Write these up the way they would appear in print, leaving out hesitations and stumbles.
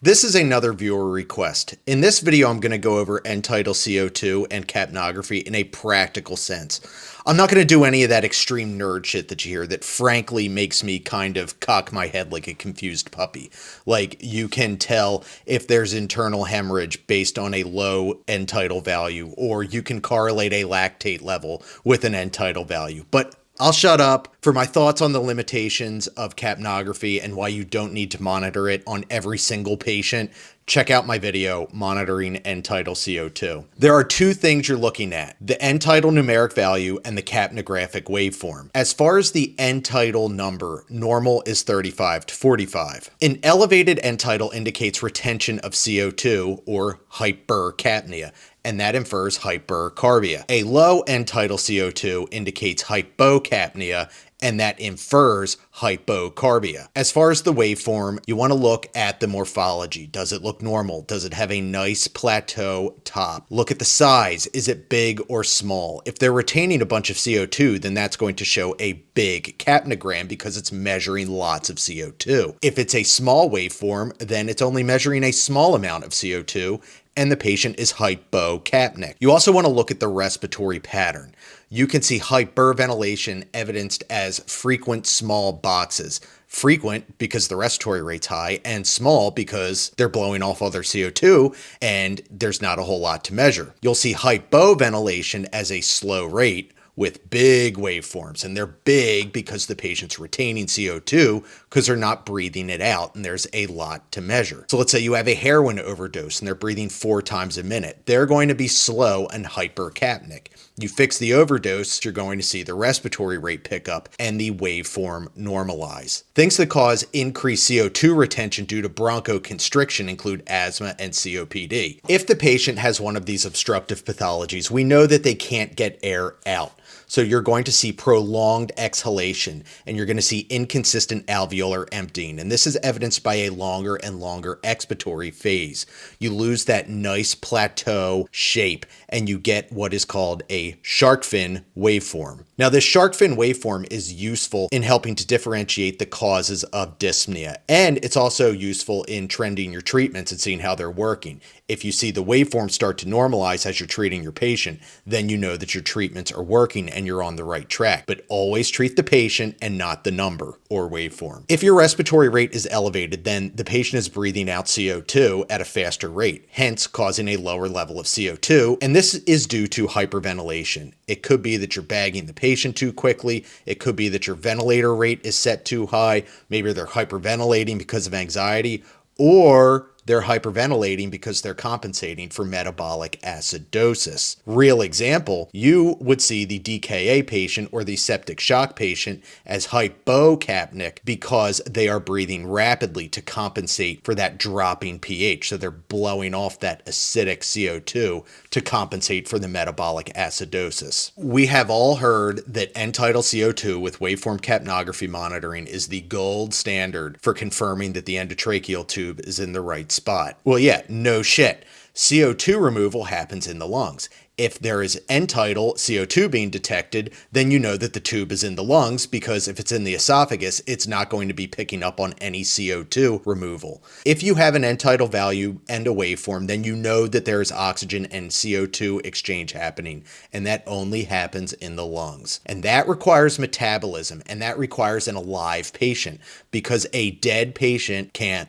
This is another viewer request. In this video, I'm going to go over End-Tidal CO2 and capnography in a practical sense. I'm not going to do any of that extreme nerd shit that you hear that frankly makes me kind of cock my head like a confused puppy. Like, you can tell if there's internal hemorrhage based on a low End-Tidal value, or you can correlate a lactate level with an End-Tidal value. But I'll shut up. For my thoughts on the limitations of capnography and why you don't need to monitor it on every single patient, check out my video, Monitoring End-Tidal CO2. There are two things you're looking at, the End-Tidal numeric value and the capnographic waveform. As far as the End-Tidal number, normal is 35 to 45. An elevated End-Tidal indicates retention of CO2, or hypercapnia, and that infers hypercarbia. A low End-Tidal CO2 indicates hypocapnia, and that infers hypocarbia. As far as the waveform, you want to look at the morphology. Does it look normal? Does it have a nice plateau top? Look at the size. Is it big or small? If they're retaining a bunch of CO2, then that's going to show a big capnogram because it's measuring lots of CO2. If it's a small waveform, then it's only measuring a small amount of CO2, and the patient is hypocapnic. You also want to look at the respiratory pattern. You can see hyperventilation evidenced as frequent small boxes. Frequent because the respiratory rate's high, and small because they're blowing off all their CO2 and there's not a whole lot to measure. You'll see hypoventilation as a slow rate with big waveforms, and they're big because the patient's retaining CO2 because they're not breathing it out, and there's a lot to measure. So let's say you have a heroin overdose and they're breathing 4 times a minute. They're going to be slow and hypercapnic. You fix the overdose, you're going to see the respiratory rate pick up and the waveform normalize. Things that cause increased CO2 retention due to bronchoconstriction include asthma and COPD. If the patient has one of these obstructive pathologies, we know that they can't get air out. So you're going to see prolonged exhalation, and you're going to see inconsistent alveolar emptying. And this is evidenced by a longer and longer expiratory phase. You lose that nice plateau shape, and you get what is called a shark fin waveform. Now, this shark fin waveform is useful in helping to differentiate the causes of dyspnea, and it's also useful in trending your treatments and seeing how they're working. If you see the waveform start to normalize as you're treating your patient, then you know that your treatments are working and you're on the right track. But always treat the patient and not the number or waveform. If your respiratory rate is elevated, then the patient is breathing out CO2 at a faster rate, hence causing a lower level of CO2. And this is due to hyperventilation. It could be that you're bagging the patient too quickly. It could be that your ventilator rate is set too high. Maybe they're hyperventilating because of anxiety, or they're hyperventilating because they're compensating for metabolic acidosis. Real example, you would see the DKA patient or the septic shock patient as hypocapnic because they are breathing rapidly to compensate for that dropping pH. So they're blowing off that acidic CO2 to compensate for the metabolic acidosis. We have all heard that End-Tidal CO2 with waveform capnography monitoring is the gold standard for confirming that the endotracheal tube is in the right spot. Well, yeah, no shit. CO2 removal happens in the lungs. If there is End-Tidal CO2 being detected, then you know that the tube is in the lungs, because if it's in the esophagus, it's not going to be picking up on any CO2 removal. If you have an End-Tidal value and a waveform, then you know that there is oxygen and CO2 exchange happening, and that only happens in the lungs. And that requires metabolism, and that requires an alive patient, because a dead patient can't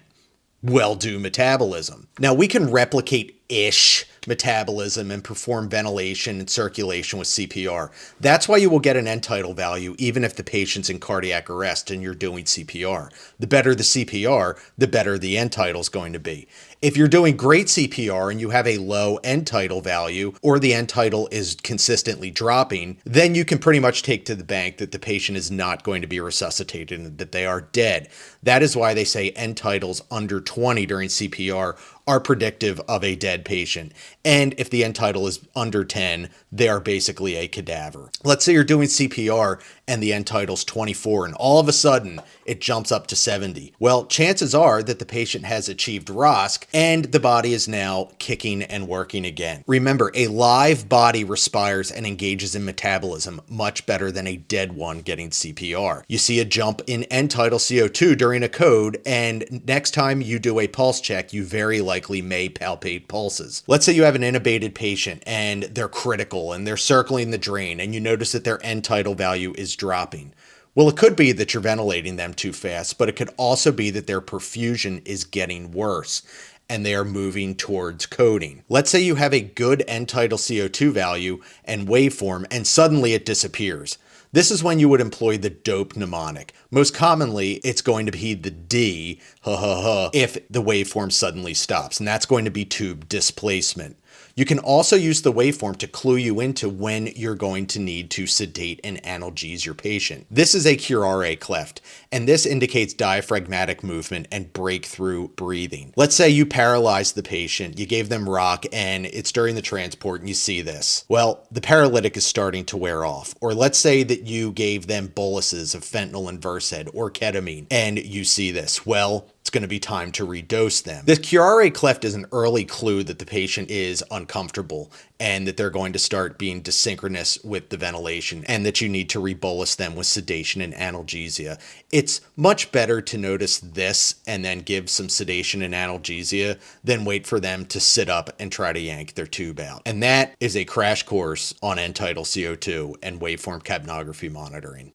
do metabolism. Now, we can replicate-ish metabolism and perform ventilation and circulation with CPR. That's why you will get an End-Tidal value even if the patient's in cardiac arrest and you're doing CPR. The better the CPR, the better the End-Tidal is going to be. If you're doing great CPR and you have a low End-Tidal value, or the End-Tidal is consistently dropping, then you can pretty much take to the bank that the patient is not going to be resuscitated and that they are dead. That is why they say End-Tidals under 20 during CPR are predictive of a dead patient. And if the End-Tidal is under 10, they are basically a cadaver. Let's say you're doing CPR and the End-Tidal's 24 and all of a sudden it jumps up to 70. Well, chances are that the patient has achieved ROSC and the body is now kicking and working again. Remember, a live body respires and engages in metabolism much better than a dead one getting CPR. You see a jump in End-Tidal CO2 during a code, and next time you do a pulse check, you very likely may palpate pulses. Let's say you have an intubated patient and they're critical and they're circling the drain and you notice that their End-Tidal value is dropping. Well, it could be that you're ventilating them too fast, but it could also be that their perfusion is getting worse and they are moving towards coding. Let's say you have a good End-Tidal CO2 value and waveform and suddenly it disappears. This is when you would employ the dope mnemonic. Most commonly, it's going to be the D, if the waveform suddenly stops, and that's going to be tube displacement. You can also use the waveform to clue you into when you're going to need to sedate and analgesize your patient. This is a curare cleft, and this indicates diaphragmatic movement and breakthrough breathing. Let's say you paralyzed the patient, you gave them rock, and it's during the transport and you see this. Well, the paralytic is starting to wear off. Or let's say that you gave them boluses of fentanyl and Versed or ketamine, and you see this. Well, it's going to be time to redose them. The curare cleft is an early clue that the patient is uncomfortable and that they're going to start being desynchronous with the ventilation and that you need to rebolus them with sedation and analgesia. It's much better to notice this and then give some sedation and analgesia than wait for them to sit up and try to yank their tube out. And that is a crash course on End-Tidal CO2 and waveform capnography monitoring.